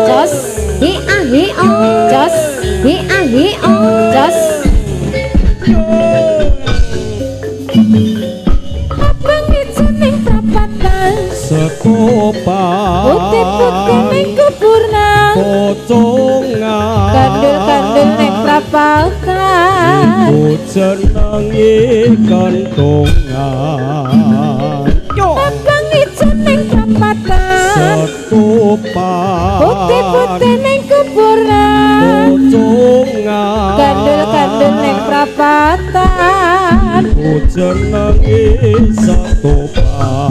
jos jos jos abang ijening prapatan sekopan putih-putih ning kupurna pocongan kandel-kandel ning prapatan iku jenenge kentongan abang ijening prapatan sekopan putih-putih ning kupurna pocongan kandel-kandel ning prapatan iku jenenge sekopan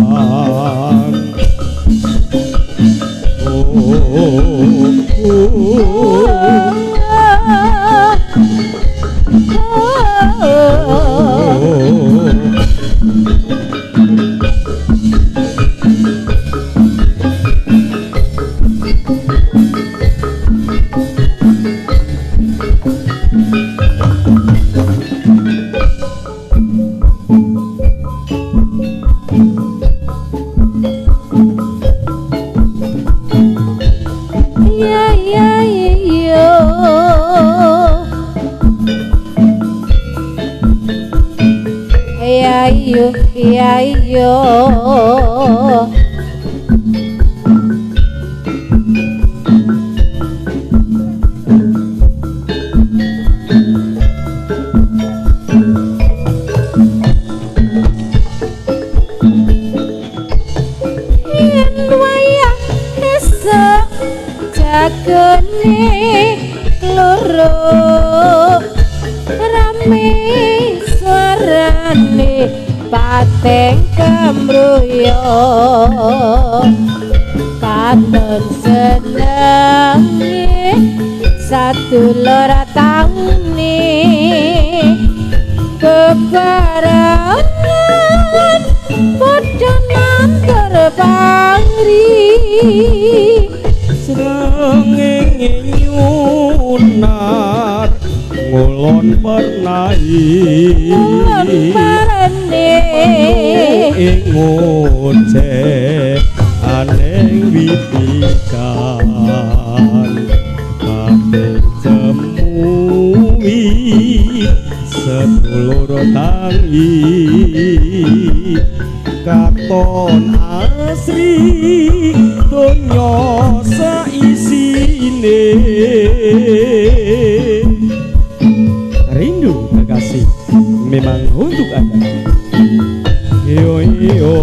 iya iya yen wayah esuk jagone loro rame suarane pateng kemruyo katon senenge sadulur taune bebarengan padha nantur pangri srengenge nyunar ngulon pernai ing ngoceh aneng witikan kabeh jemui sedulur tangi katon asri donya saisine rindu kekasih memang untuk Anda. Yo yo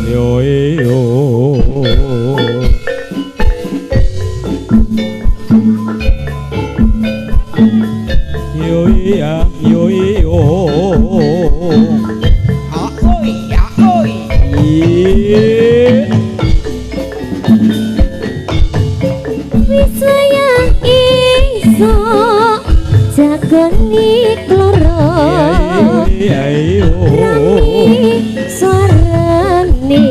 yo yo yo ya yo yo oi ya oi wis wayah iso jagoni kloro suarane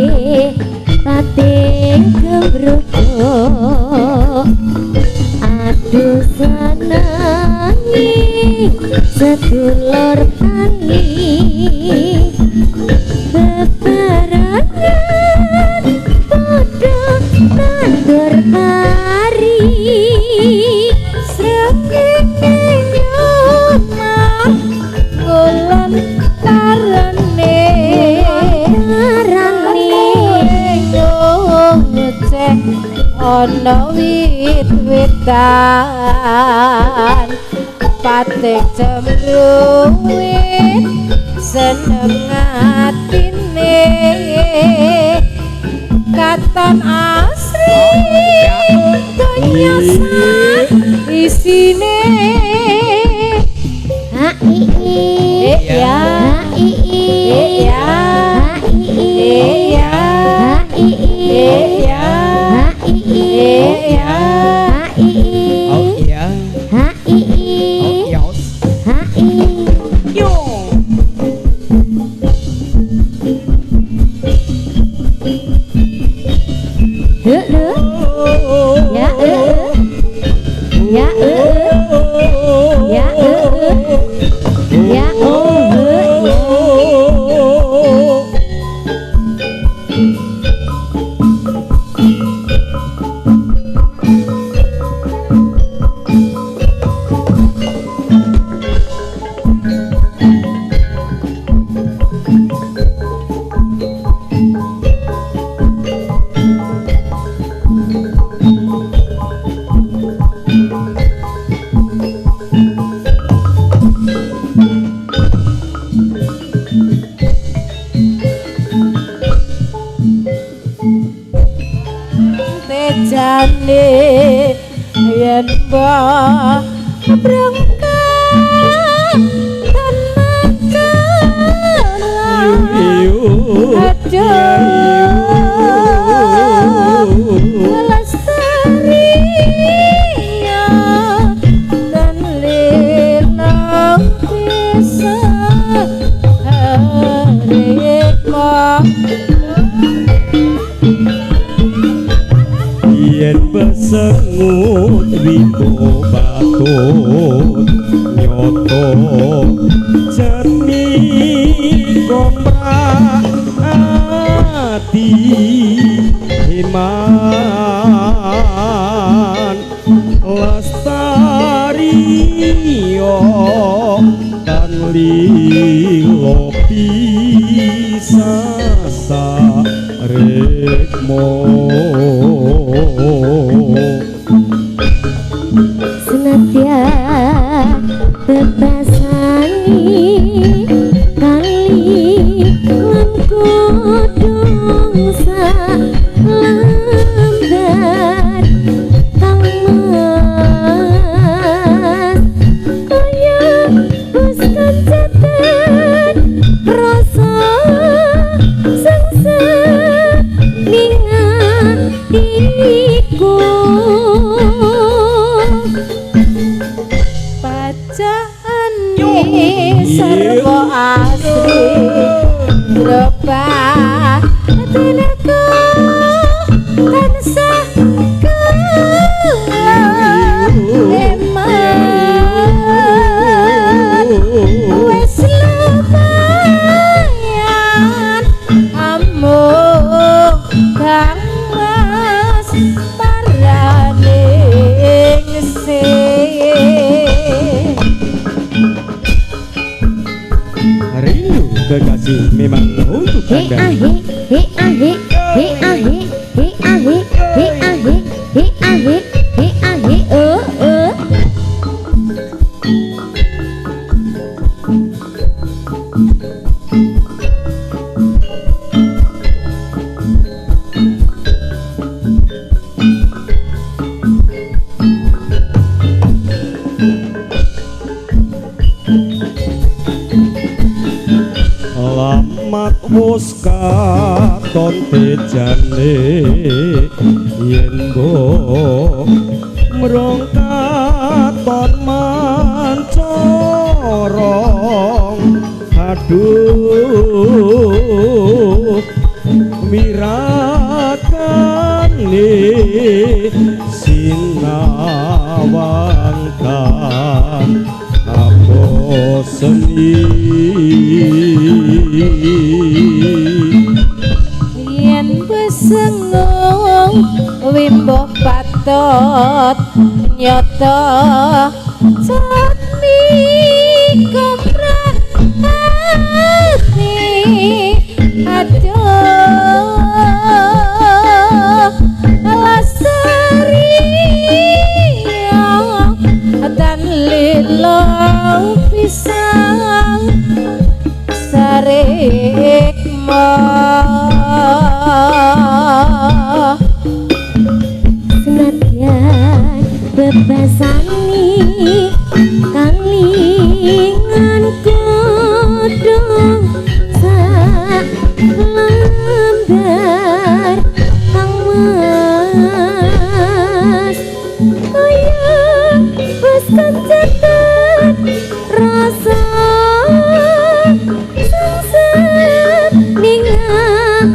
pating kembrodo aduh senangi sedulur tani bebarengan padha nandur pari srengenge nyuman ngulon karene ngoceh ana wit-witan pating cemruwit seneng atine katon asri donya isine ha ya ya ya rasane yen mbah berangkat tenaga lestari dan lilang bisa hikmah yen besengut wito batut nyoto jernih komrak ati iman lestari yo dan lilo bisa sarekmo senadyan bebasani kali lan kodong salambat kang mas kaya bus kancatan rasa sengsa ningatiku bacaan sarwa asri rebah tenaga tansah keeman wis lumayan amung kang mas parane rindu kekasih memang untuk anda. Lamat wus katon tejane yen mbok mrong katon mancorong aduh mirakane sinawangkan apa seni yen besengung wimbo patot nyoto sami komrak ati aduh lestari dan lilang pisang sarikmah senadyan bebasani kalingan kodong salambar kang mas kaya bus kancatan rasa sungsep ningatiku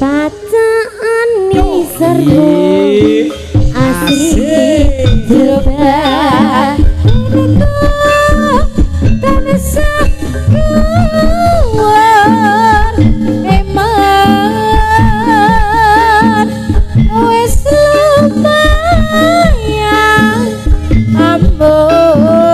bacaan ni serbu asli Jebah tansah keluar eman wis lumayan ambo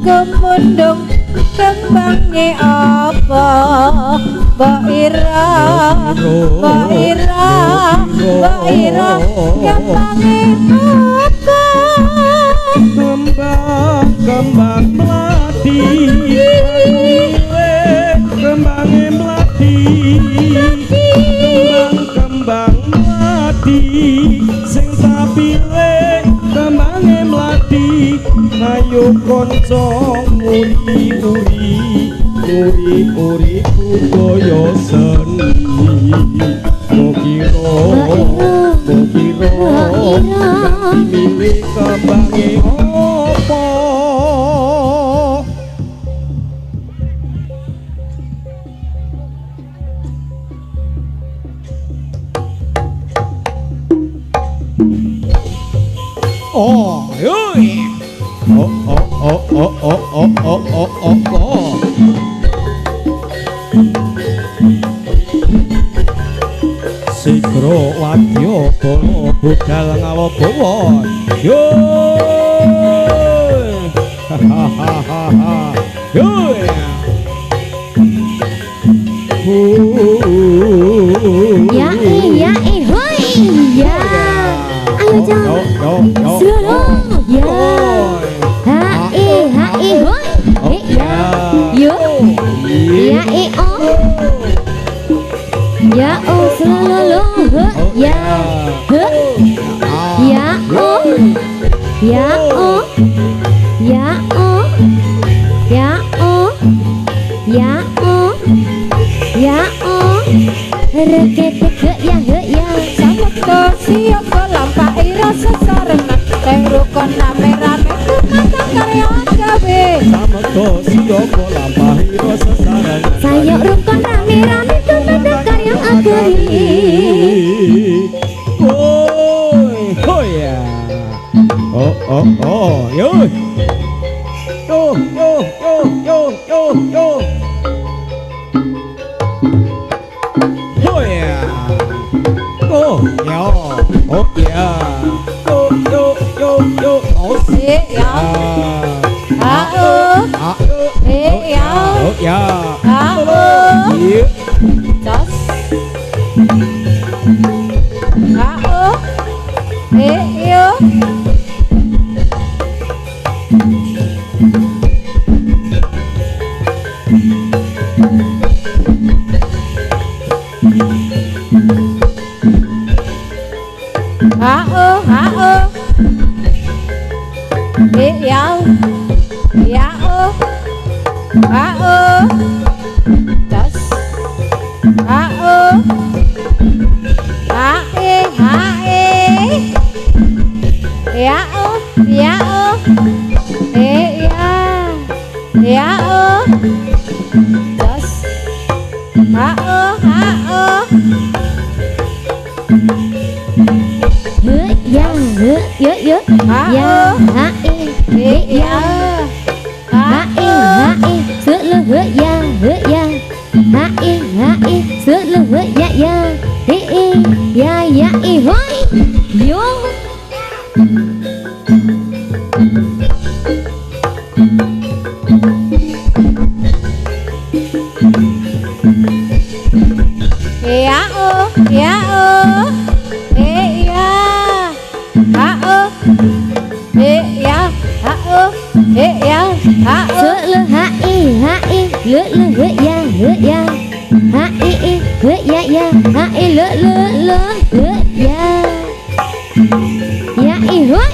Kemundung kembangnya apa Mbak Ira kembangnya apa kembang melati kembangnya melati kembang melati sing sapile kembangnya melati ayo konco uri budaya seni Mokiro ganti milih kembangnya apa oh yoi oh Sigro wadya bala budal ngawa bawa yo yo ya hoi ya ayo jangan selalu ya hoi ya yo ya ya oh selalu ya ya oh ya oh ya oh ya oh ya oh ya oh reket ke ya samudra siapa lampai rasa sarengan teng rukun rame-rame kata karya gawe samudra siapa lampai rasa sarengan saya rukun rame-rame kata karya agawe oh ya oh yo ya ya ha Sơ lơ ha i lơ lơ ya ha i ya ha i lơ ya ya i hoi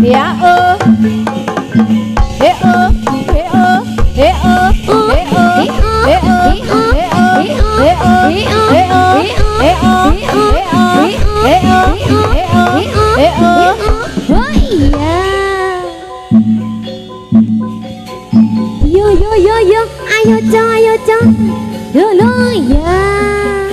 ya ơ ê ơ ê ơ ê ơ ê ơ ê ơ ê ơ ê ơ ê ơ ê ơ ê ơ ê ơ ê ơ hoi ya yo ayo cho yo lo ya